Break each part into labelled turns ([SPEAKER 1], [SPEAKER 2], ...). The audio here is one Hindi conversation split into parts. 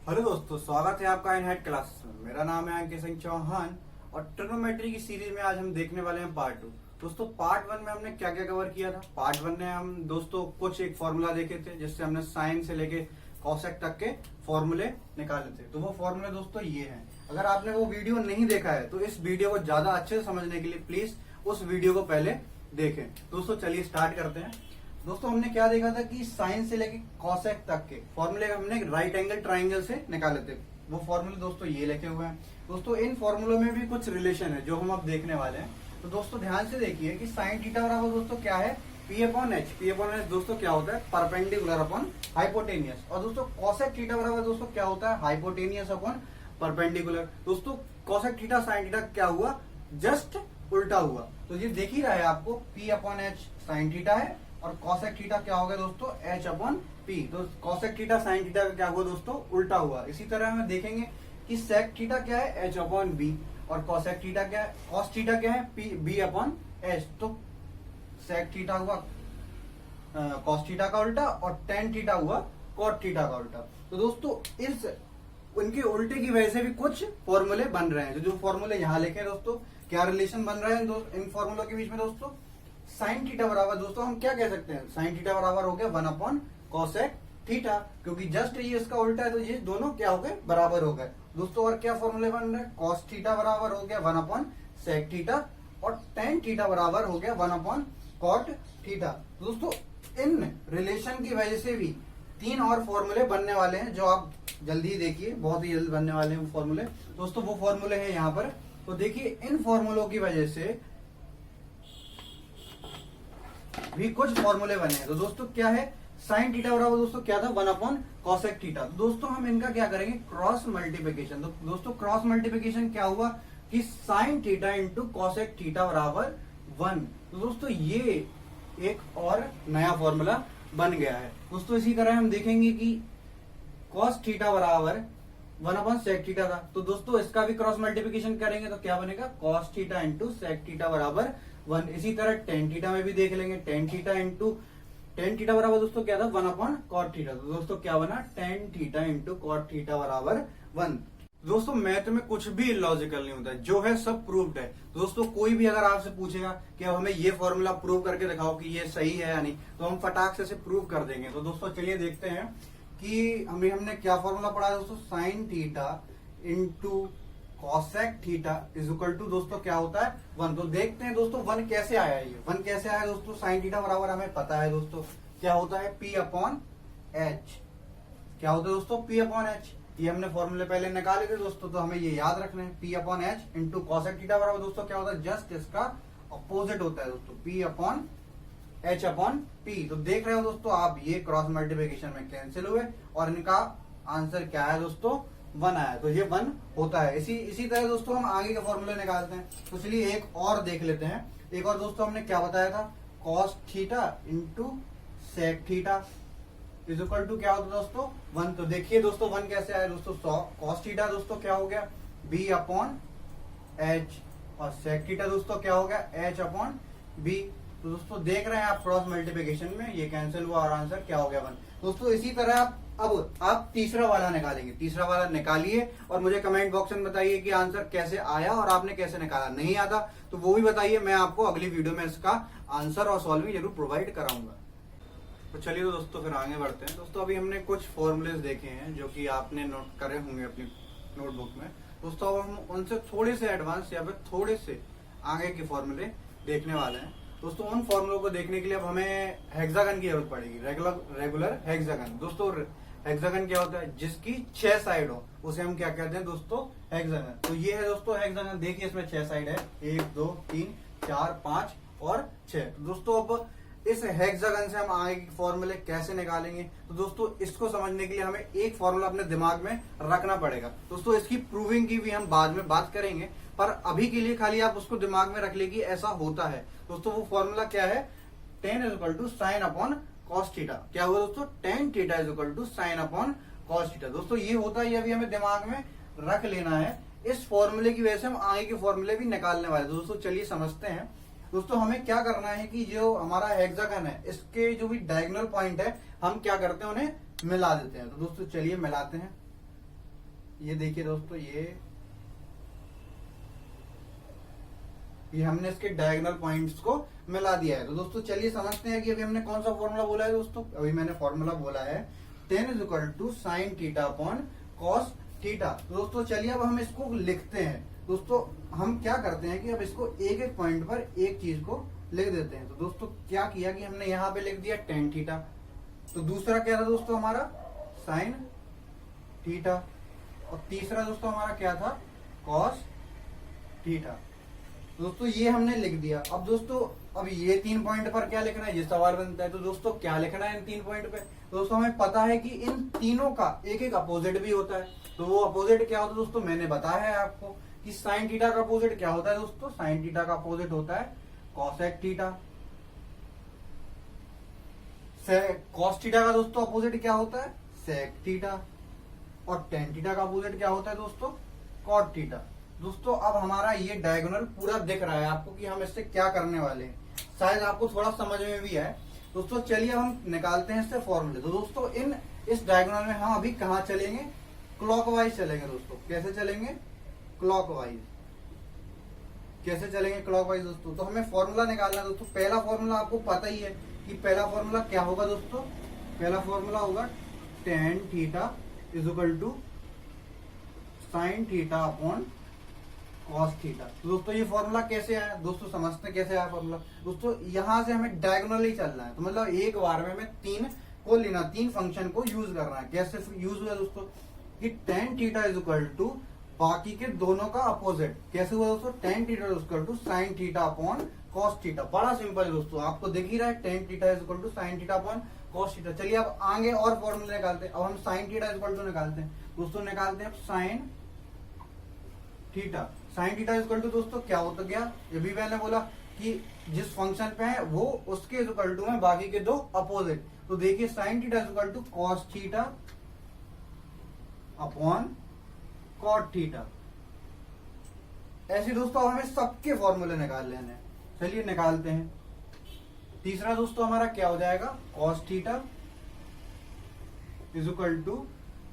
[SPEAKER 1] हेलो दोस्तों, स्वागत है आपका इन हेड क्लासेस में। मेरा नाम है अंकित सिंह चौहान और ट्रिग्नोमेट्री की सीरीज में आज हम देखने वाले हैं पार्ट 2। दोस्तों पार्ट 1 में हमने क्या क्या कवर किया था। पार्ट 1 में हम दोस्तों कुछ एक फॉर्मूला देखे थे जिससे हमने साइन से लेके कॉसेक तक के फॉर्मूले निकाले थे। तो वो फॉर्मूले दोस्तों ये हैं। अगर आपने वो वीडियो नहीं देखा है तो इस वीडियो को ज्यादा अच्छे से समझने के लिए प्लीज उस वीडियो को पहले देखें। दोस्तों चलिए स्टार्ट करते हैं। दोस्तों हमने क्या देखा था कि साइन से लेके कॉसेक तक के फॉर्मूले हमने राइट एंगल ट्राइंगल से निकाले थे। वो फॉर्मूले दोस्तों ये लिखे हुए हैं। दोस्तों इन फॉर्मूलों में भी कुछ रिलेशन है जो हम अब देखने वाले हैं। तो दोस्तों ध्यान से देखिए कि साइन थीटा बराबर दोस्तों क्या है, P upon H. P upon H दोस्तों क्या होता है, परपेंडिकुलर अपॉन हाइपोटेनियस। और दोस्तों कॉसेक थीटा बराबर दोस्तों क्या होता है, हाइपोटेनियस अपॉन परपेंडिकुलर। दोस्तों कॉसेक थीटा साइन थीटा क्या हुआ, जस्ट उल्टा हुआ। तो ये देख ही रहा है आपको, P upon h sine theta है और कॉसेक थीटा क्या होगा दोस्तों, एच अपॉन पी। तो कॉसेक थीटा साइन थीटा का क्या हुआ दोस्तों, उल्टा हुआ। इसी तरह हम देखेंगे कि सेक थीटा क्या है, एच अपॉन बी, और कॉसेक थीटा क्या है, कॉस थीटा क्या है, पी बी अपॉन एच। तो सेक थीटा हुआ कॉस थीटा का उल्टा और टेन थीटा हुआ कॉट थीटा का उल्टा। तो दोस्तों इस उनके उल्टे की वजह से भी कुछ फॉर्मूले बन रहे हैं। जो फॉर्मूले यहाँ लिखे हैं दोस्तों, क्या रिलेशन बन रहे हैं इन फॉर्मूलों के बीच में दोस्तों। साइन थीटा बराबर दोस्तों हम क्या कह सकते हैं, साइन थीटा बराबर हो गया 1 अपॉन कॉसेक थीटा, क्योंकि जस्ट ये इसका उल्टा है तो ये दोनों क्या हो गए, बराबर हो गए दोस्तों। और क्या फॉर्मूले बन रहे हैं, कॉस थीटा बराबर हो गया 1 अपॉन सेक थीटा और टेन थीटा बराबर हो गया 1 अपॉन कॉट थीटा। दोस्तों इन रिलेशन की वजह से भी 3 और फॉर्मूले बनने वाले हैं जो आप जल्दी ही देखिए, बहुत ही जल्द बनने वाले हैं वो फॉर्मूले। दोस्तों वो फॉर्मूले हैं यहाँ पर। तो देखिए इन फॉर्मूलों की वजह से भी कुछ फॉर्मूले बने हैं। तो दोस्तों क्या है, साइन थीटा बराबर दोस्तों क्या था, 1 अपॉन कॉसेक थीटा। तो दोस्तों हम इनका क्या करेंगे, क्रॉस मल्टीप्लिकेशन। तो दोस्तों क्रॉस मल्टीप्लिकेशन क्या हुआ कि sign theta into cosec theta बराबर 1। तो दोस्तों ये एक और नया फॉर्मूला बन गया है दोस्तों। इसी तरह हम देखेंगे कि कॉस थीटा बराबर 1 अपॉन सेक थीटा था। तो दोस्तों इसका भी क्रॉस मल्टीप्लिकेशन करेंगे तो क्या बनेगा, cos theta into sec theta बराबर 1। इसी तरह टेन थीटा में भी देख लेंगे, ten theta into tan theta बराबर दोस्तों क्या था, 1 अपॉन कॉट थीटा। तो दोस्तों क्या बना, tan theta into cot theta बराबर 1। दोस्तों मैथ में कुछ भी इलॉजिकल नहीं होता, जो है सब प्रूव्ड है। दोस्तों कोई भी अगर आपसे पूछेगा कि अब हमें ये फॉर्मूला प्रूव करके दिखाओ कि ये सही है या नहीं, तो हम फटाक से प्रूव कर देंगे। तो दोस्तों चलिए देखते हैं कि हमने क्या फॉर्मूला पढ़ा है दोस्तों, sine theta into cosec theta is equal to दोस्तों क्या होता है, 1। तो देखते हैं दोस्तों 1 कैसे आया, ये 1 कैसे आया दोस्तों। साइन थीटा बराबर हमें पता है दोस्तों क्या होता है, पी अपॉन एच। क्या होता है दोस्तों, पी अपॉन एच। ये हमने फॉर्मूले पहले निकाले थे दोस्तों, तो हमें ये याद रखना है। P upon H into cosec theta बराबर दोस्तों क्या होता है, जस्ट इसका अपोजिट होता है दोस्तों, P upon H upon P. तो देख रहे हो दोस्तों आप, ये क्रॉस मल्टीप्लिकेशन में कैंसिल हुए और इनका आंसर क्या है दोस्तों, 1 आया। तो ये 1 होता है। इसी तरह दोस्तों हम आगे के फॉर्मूले निकालते हैं। तो चलिए एक और देख लेते हैं। एक और दोस्तों हमने क्या बताया था, cos theta into sec theta is equal to क्या होता है दोस्तों, 1। तो देखिए दोस्तों 1 कैसे आया दोस्तों, कॉस थीटा दोस्तों क्या हो गया, बी अपॉन एच, और सेक थीटा दोस्तों क्या हो गया, एच अपॉन बी। तो दोस्तों देख रहे हैं आप क्रॉस मल्टीप्लिकेशन में ये कैंसिल हुआ और आंसर क्या हो गया, 1। दोस्तों इसी तरह आप तीसरा वाला निकालेंगे। तीसरा वाला निकालिए और मुझे कमेंट बॉक्स में बताइए कि आंसर कैसे आया और आपने कैसे निकाला। नहीं आता तो वो भी बताइए, मैं आपको अगली वीडियो में इसका आंसर और सॉल्विंग जरूर प्रोवाइड कराऊंगा। तो चलिए दोस्तों फिर आगे बढ़ते हैं। दोस्तों अभी हमने कुछ फॉर्मूलेस देखे हैं जो कि आपने नोट करे होंगे अपनी नोटबुक में। दोस्तों अब हम उनसे थोड़े से एडवांस या फिर थोड़े से आगे के फॉर्मूले देखने वाले हैं। दोस्तों उन फॉर्मूलों को देखने के लिए अब हमें हेक्सागन की जरूरत पड़ेगी, रेगुलर हेक्सागन। दोस्तों हेक्सागन क्या होता है, जिसकी 6 साइड हो उसे हम क्या कहते हैं दोस्तों, हेक्सागन। तो ये है दोस्तों हेक्सागन। देखिए इसमें 6 साइड है, 1 2 3 4 5 और 6। तो दोस्तों अब इस हेक्सागन से हम आगे के फॉर्मूले कैसे निकालेंगे, तो दोस्तों इसको समझने के लिए हमें एक फॉर्मूला अपने दिमाग में रखना पड़ेगा। दोस्तों इसकी प्रूविंग की भी हम बाद में बात करेंगे, पर अभी के लिए खाली आप उसको दिमाग में रख लीजिए ऐसा होता है। दोस्तों वो फॉर्मूला क्या है, tan is equal to sine upon cos theta. क्या हुआ दोस्तों, tan theta is equal to sine upon cos theta. दोस्तों ये होता है, ये अभी हमें दिमाग में रख लेना है। इस फॉर्मूले की वजह से हम आगे के फॉर्मूले भी निकालने वाले। दोस्तों चलिए समझते हैं। दोस्तों हमें क्या करना है कि जो हमारा हेक्सागन है इसके जो भी डायगोनल पॉइंट है हम क्या करते हैं, उन्हें मिला देते हैं। तो दोस्तों चलिए मिलाते हैं। ये देखिए दोस्तों, ये हमने इसके डायगोनल पॉइंट्स को मिला दिया है। तो दोस्तों चलिए समझते हैं कि अभी हमने कौन सा फॉर्मूला बोला है दोस्तों। अभी मैंने फॉर्मूला बोला है tan is equal to sine theta upon cos theta. तो दोस्तों चलिए अब हम इसको लिखते हैं। दोस्तों हम क्या करते हैं कि अब इसको एक एक पॉइंट पर एक चीज को लिख देते हैं। तो दोस्तों क्या किया कि हमने यहाँ पे लिख दिया tan थीटा। तो दूसरा क्या था दोस्तों हमारा साइन थीटा, और तीसरा दोस्तों हमारा क्या था कॉस थीटा। दोस्तों ये हमने लिख दिया। अब दोस्तों अब ये 3 पॉइंट पर क्या लिखना है, ये सवाल बनता है। तो दोस्तों क्या लिखना है इन 3 पॉइंट पे। तो दोस्तों हमें पता है कि इन तीनों का एक एक अपोजिट भी होता है। तो वो अपोजिट क्या होता है दोस्तों, मैंने बताया है आपको कि साइन थीटा का अपोजिट क्या होता है दोस्तों। साइन थीटा का अपोजिट होता है कॉसेक थीटा। कॉस थीटा का दोस्तों अपोजिट क्या होता है सेक थीटा, और टेन थीटा का अपोजिट क्या होता है दोस्तों कॉट थीटा। दोस्तों अब हमारा ये डायगोनल पूरा दिख रहा है आपको कि हम इससे क्या करने वाले हैं, शायद आपको थोड़ा समझ में भी है। दोस्तों चलिए अब हम निकालते हैं इससे फॉर्मूले। तो दोस्तों इस डायगोनल में हम अभी कहाँ चलेंगे, क्लॉकवाइज चलेंगे दोस्तों। कैसे चलेंगे, क्लॉकवाइज। कैसे चलेंगे क्लॉकवाइज दोस्तों, तो हमें फॉर्मूला निकालना है दोस्तों। पहला फॉर्मूला आपको पता ही है कि पहला फॉर्मूला क्या होगा दोस्तों। पहला फॉर्मूला होगा tan theta is equal to sine theta upon cos theta. तो दोस्तों ये फॉर्मूला कैसे आया दोस्तों, समझते हैं कैसे आया फॉर्मूला। दोस्तों यहाँ से हमें डायगोनली चलना है, तो मतलब एक बार में हमें 3 को लेना, 3 फंक्शन को यूज करना है। कैसे यूज हुआ दोस्तों कि tan theta is equal to बाकी के दोनों का अपोजिट। कैसे हुआ दोस्तों, tan theta is equal to sine theta upon cos theta. बड़ा सिंपल है दोस्तों, आपको दिख ही रहा है tan theta is equal to sine theta upon cos theta. चलिए अब आगे और फॉर्मूले निकालते हैं। अब हम sine theta is equal to निकालते हैं दोस्तों। निकालते हैं sine theta. Sine theta is equal to दोस्तों क्या होता गया, ये भी मैंने बोला कि जिस फंक्शन पे है वो उसके इज इक्वल टू है बाकी के दो अपोजिट। तो देखिए sine theta is equal to cos theta upon cot theta. ऐसे दोस्तों हमें सबके फॉर्मूले निकाल लेने हैं। चलिए निकालते हैं। तीसरा दोस्तों हमारा क्या हो जाएगा, cos theta is equal to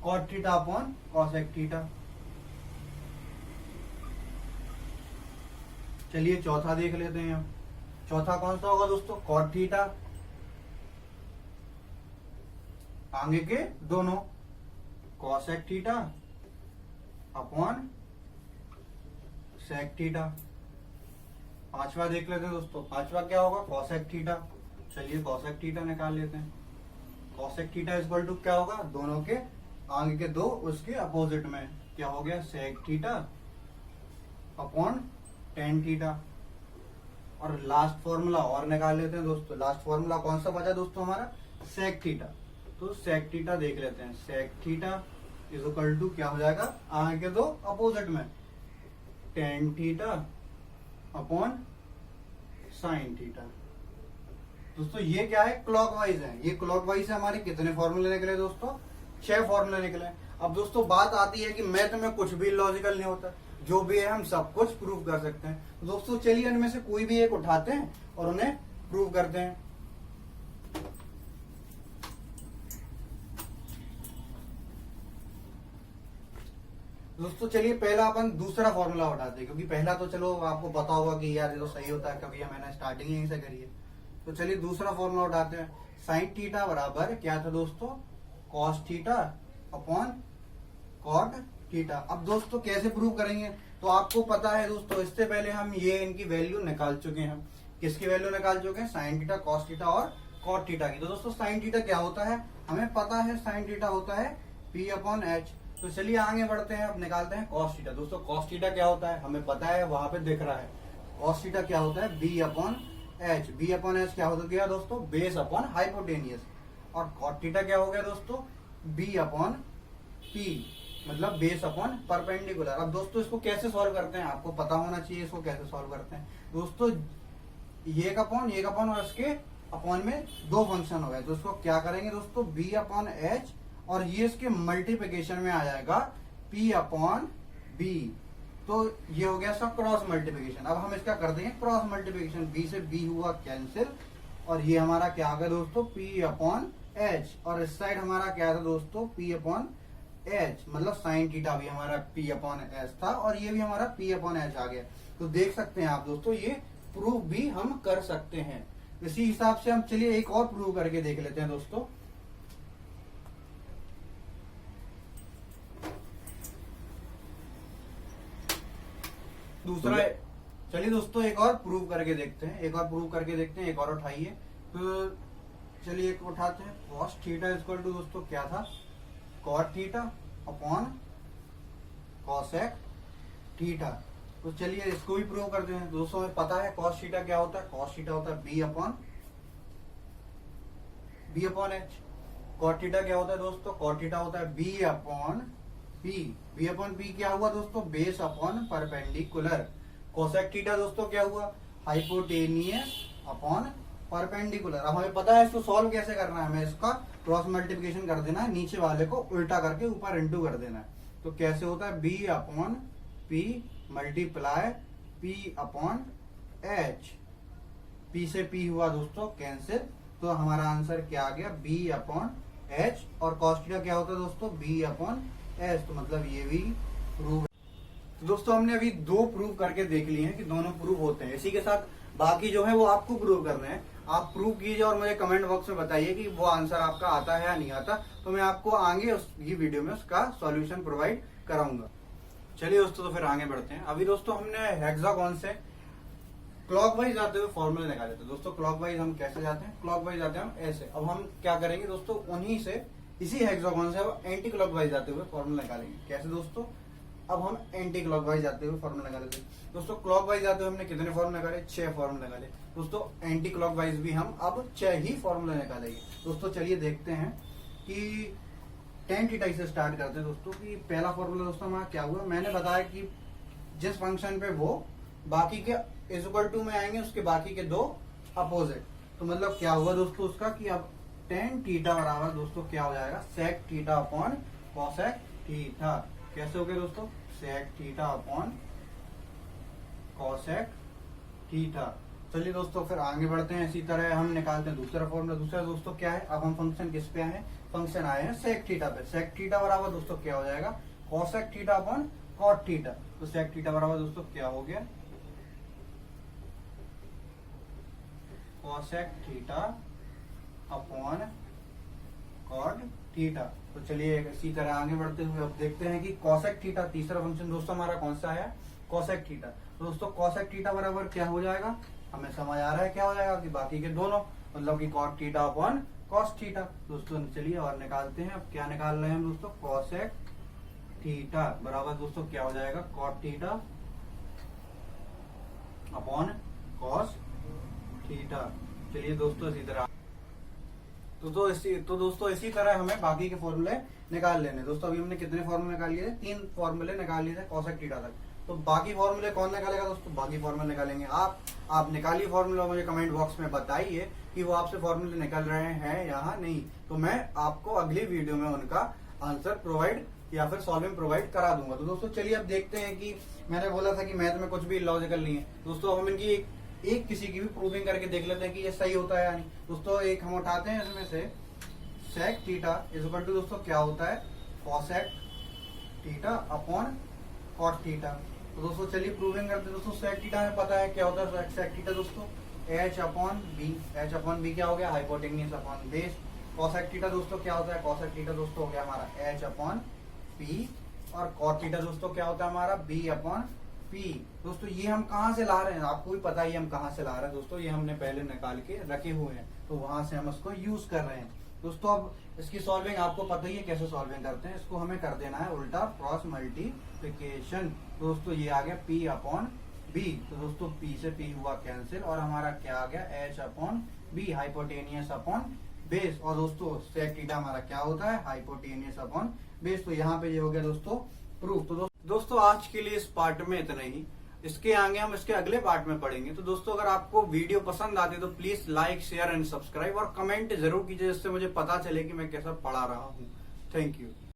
[SPEAKER 1] cot theta upon cosec theta. चलिए चौथा देख लेते हैं हम। चौथा कौन सा होगा दोस्तों, कॉट थीटा, आगे के दोनों cosec theta upon sec theta. पांचवा देख लेते हैं दोस्तों। पांचवा क्या होगा, कॉसेक थीटा। चलिए कॉसेक थीटा निकाल लेते हैं। Cosec theta is equal to क्या होगा, दोनों के आगे के दो उसके अपोजिट में क्या हो गया, sec theta upon tan theta. और लास्ट फॉर्मूला और निकाल लेते हैं दोस्तों। लास्ट फॉर्मूला कौन सा बचा दोस्तों हमारा, सेक थीटा। तो सेक थीटा देख लेते हैं। Sec theta is equal to क्या हो जाएगा, आगे के दो अपोजिट में tan theta upon sine theta. दोस्तों ये क्या है, क्लॉकवाइज है। ये क्लॉकवाइज से हमारे कितने फॉर्मूले निकले दोस्तों, 6 फॉर्मूले निकले। अब दोस्तों बात आती है कि मैथ में कुछ भी लॉजिकल नहीं होता, जो भी है हम सब कुछ प्रूव कर सकते हैं। तो दोस्तों चलिए इनमें से कोई भी एक उठाते हैं और उन्हें प्रूव करते हैं। दोस्तों चलिए पहला अपन दूसरा फॉर्मूला उठाते हैं, क्योंकि पहला तो चलो आपको पता होगा कि यार ये तो सही होता है, क्योंकि मैंने स्टार्टिंग यहीं से करी है। तो चलिए दूसरा फॉर्मूला उठाते हैं। साइन थीटा बराबर क्या था दोस्तों, cos theta upon cot theta. अब दोस्तों कैसे प्रूव करेंगे, तो आपको पता है दोस्तों, इससे पहले हम ये इनकी वैल्यू निकाल चुके हैं। किसकी वैल्यू निकाल चुके हैं, साइन थीटा, कॉस थीटा और कॉट थीटा की। तो दोस्तों साइन थीटा क्या होता है, हमें पता है साइन थीटा होता है P अपॉन एच। तो चलिए आगे बढ़ते हैं, अब निकालते हैं कॉस थीटा। दोस्तों कॉस थीटा क्या होता है, हमें पता है, वहां पे दिख रहा है। कॉस थीटा क्या होता है, B upon H. B upon H क्या होता गया दोस्तों, बेस अपॉन हाइपोटेनियस। और कॉट थीटा क्या हो गया दोस्तों, B अपॉन P, मतलब बेस अपॉन परपेंडिकुलर। अब दोस्तों इसको कैसे सॉल्व करते हैं, आपको पता होना चाहिए इसको कैसे सॉल्व करते हैं। दोस्तों ये अपॉन और इसके अपॉन में दो फंक्शन हो गए, तो इसको क्या करेंगे दोस्तों, B अपॉन एच, और ये इसके मल्टीप्लिकेशन में आ जाएगा P अपॉन B। तो ये हो गया इसका क्रॉस मल्टीप्लिकेशन। अब हम इसका कर देंगे क्रॉस मल्टीप्लिकेशन, B से B हुआ कैंसिल, और ये हमारा क्या आ गया दोस्तों, P अपॉन एच, और इस साइड हमारा क्या था दोस्तों, P अपॉन एच, मतलब साइन थीटा भी हमारा पी अपॉन एच था और ये भी हमारा पी अपॉन एच आ गया। तो देख सकते हैं आप दोस्तों, ये प्रूफ भी हम कर सकते हैं। इसी हिसाब से हम चलिए एक और प्रूव करके देख लेते हैं दोस्तों। दूसरा, चलिए दोस्तों एक और प्रूव करके देखते हैं, एक और प्रूव करके देखते हैं, एक और उठाइए। तो चलिए एक उठाते हैं। कॉस थीटा इक्वल टू दोस्तों क्या था, cot theta upon cosec theta. तो चलिए इसको भी प्रूव करते हैं। दोस्तों हमें पता है कॉस थीटा क्या होता है, कॉस थीटा होता है B upon H. Cot theta क्या होता है दोस्तों, कॉट थीटा होता है B upon P. B upon P क्या हुआ दोस्तों, base upon perpendicular. Cosec theta दोस्तों क्या हुआ, हाइपोटेनियस अपॉन परपेंडिकुलर। अब हमें पता है इसको सॉल्व कैसे करना है, हमें इसका क्रॉस मल्टीप्लिकेशन कर देना है, नीचे वाले को उल्टा करके ऊपर इंटू कर देना है। तो कैसे होता है, B upon P multiply P upon H. P से पी हुआ दोस्तों कैंसिल, तो हमारा आंसर क्या आ गया, बी अपॉन एच। और कॉस थीटा क्या होता है दोस्तों, बी अपॉन एच। तो मतलब ये भी प्रूव। तो दोस्तों हमने अभी दो प्रूव करके देख लिए हैं कि दोनों प्रूव होते हैं। इसी के साथ बाकी जो है वो आपको प्रूव करने हैं। आप प्रूव कीजिए और मुझे कमेंट बॉक्स में बताइए कि वो आंसर आपका आता है या नहीं आता। तो मैं आपको आगे उसकी वीडियो में उसका सॉल्यूशन प्रोवाइड कराऊंगा। चलिए दोस्तों तो फिर आगे बढ़ते हैं। अभी दोस्तों हमने हेक्सागोन से क्लॉकवाइज जाते हुए फॉर्मूले निकाले थे। दोस्तों क्लॉकवाइज हम कैसे जाते हैं, क्लॉकवाइज जाते हैं हम ऐसे। अब हम क्या करेंगे दोस्तों, उन्हीं से इसी हेक्सागोन से अब एंटी क्लॉकवाइज जाते हुए फॉर्मूला निकालेंगे। कैसे दोस्तों, अब हम एंटी क्लॉकवाइज जाते हुए फॉर्मूला निकाले थे। दोस्तों क्लॉकवाइज जाते हुए हमने कितने फॉर्मूले निकाले, 6 फॉर्मूले निकाले। दोस्तों एंटी क्लॉकवाइज भी हम अब 6 ही फॉर्मूले निकालेंगे। दोस्तों चलिए देखते हैं कि tan थीटा से स्टार्ट करते हैं दोस्तों। कि पहला फॉर्मूला दोस्तों हमारा क्या हुआ, मैंने बताया कि जिस फंक्शन पे वो बाकी के इज इक्वल टू में आएंगे उसके बाकी के दो अपोजिट। तो मतलब क्या हुआ दोस्तों उसका, कि अब tan थीटा बराबर दोस्तों क्या हो जाएगा, sec theta upon cosec theta. कैसे हो गया दोस्तों, sec theta upon cosec theta. चलिए दोस्तों फिर आगे बढ़ते हैं। इसी तरह हम निकालते हैं दूसरा फॉर्मूला। दूसरा दोस्तों क्या है, अब हम फंक्शन किस पे आए हैं, फंक्शन आए हैं sec थीटा पे। sec थीटा बराबर दोस्तों क्या हो जाएगा, cosec theta upon cot theta. तो sec थीटा बराबर दोस्तों क्या हो गया, cosec theta upon cot theta. तो चलिए इसी तरह आगे बढ़ते हुए अब देखते हैं कि cosec थीटा, तीसरा फंक्शन दोस्तों हमारा कौन सा है, cosec थीटा। तो दोस्तों cosec थीटा बराबर क्या हो जाएगा, हमें समझ आ रहा है क्या हो जाएगा, कि बाकी के दोनों मतलब कि cot theta upon cos theta. दोस्तों चलिए और निकालते हैं। अब क्या निकाल रहे हैं दोस्तों, cosec थीटा बराबर दोस्तों क्या हो जाएगा, cot theta upon cos theta. चलिए दोस्तों इसी तरह तो दोस्तों इसी तरह हमें बाकी के फॉर्मूले निकाल लेने। दोस्तों अभी हमने कितने फॉर्मूले निकाल लिए थे, 3 फॉर्मूले निकाल लिए थे cosec थीटा तक। तो बाकी फॉर्मूले कौन निकालेगा दोस्तों, बाकी फॉर्मूले निकालेंगे आप निकालिए फॉर्मूला, मुझे कमेंट बॉक्स में बताइए कि वो आपसे फॉर्मूले निकल रहे हैं या नहीं। तो मैं आपको अगली वीडियो में उनका आंसर प्रोवाइड या फिर सॉल्विंग प्रोवाइड करा दूंगा। तो दोस्तों चलिए अब देखते हैं कि मैंने बोला था कि मैथ में कुछ भी लॉजिकल नहीं है। दोस्तों हम इनकी एक किसी की भी प्रूविंग करके देख लेते हैं कि ये सही होता है या नहीं। दोस्तों एक हम उठाते हैं इसमें से sec theta is equal to दोस्तों क्या होता है, cosec theta upon cot theta. तो दोस्तों चलिए प्रूविंग करते हैं। दोस्तों sec थीटा हमें पता है क्या होता है, sec थीटा दोस्तों h अपॉन b क्या हो गया, hypotenuse upon base. cosec theta दोस्तों क्या होता है, cosec थीटा दोस्तों हो गया हमारा h अपॉन p। और cot थीटा दोस्तों क्या होता है हमारा b अपॉन p। दोस्तों ये हम कहाँ से ला रहे हैं, आपको भी पता ही हम कहाँ से ला रहे हैं दोस्तों, ये हमने पहले निकाल के रखे हुए हैं, तो वहां से हम इसको यूज कर रहे हैं। दोस्तों अब इसकी सॉल्विंग आपको पता ही है कैसे सॉल्विंग करते हैं। इसको हमें कर देना है उल्टा, क्रॉस मल्टीप्लिकेशन। दोस्तों ये आ गया p अपॉन b। तो दोस्तों p से p हुआ कैंसिल और हमारा क्या आ गया, h upon b, hypotenuse upon base. और दोस्तों sec थीटा हमारा क्या होता है, हाइपोटेनियस अपॉन बेस। तो यहाँ पे ये हो गया दोस्तों प्रूफ। तो दोस्तों आज के लिए इस पार्ट में इतना ही। इसके आगे हम इसके अगले पार्ट में पढ़ेंगे। तो दोस्तों अगर आपको वीडियो पसंद आती है तो please like share and subscribe और कमेंट जरूर कीजिए, जिससे मुझे पता चले कि मैं कैसा पढ़ा रहा हूँ। Thank you.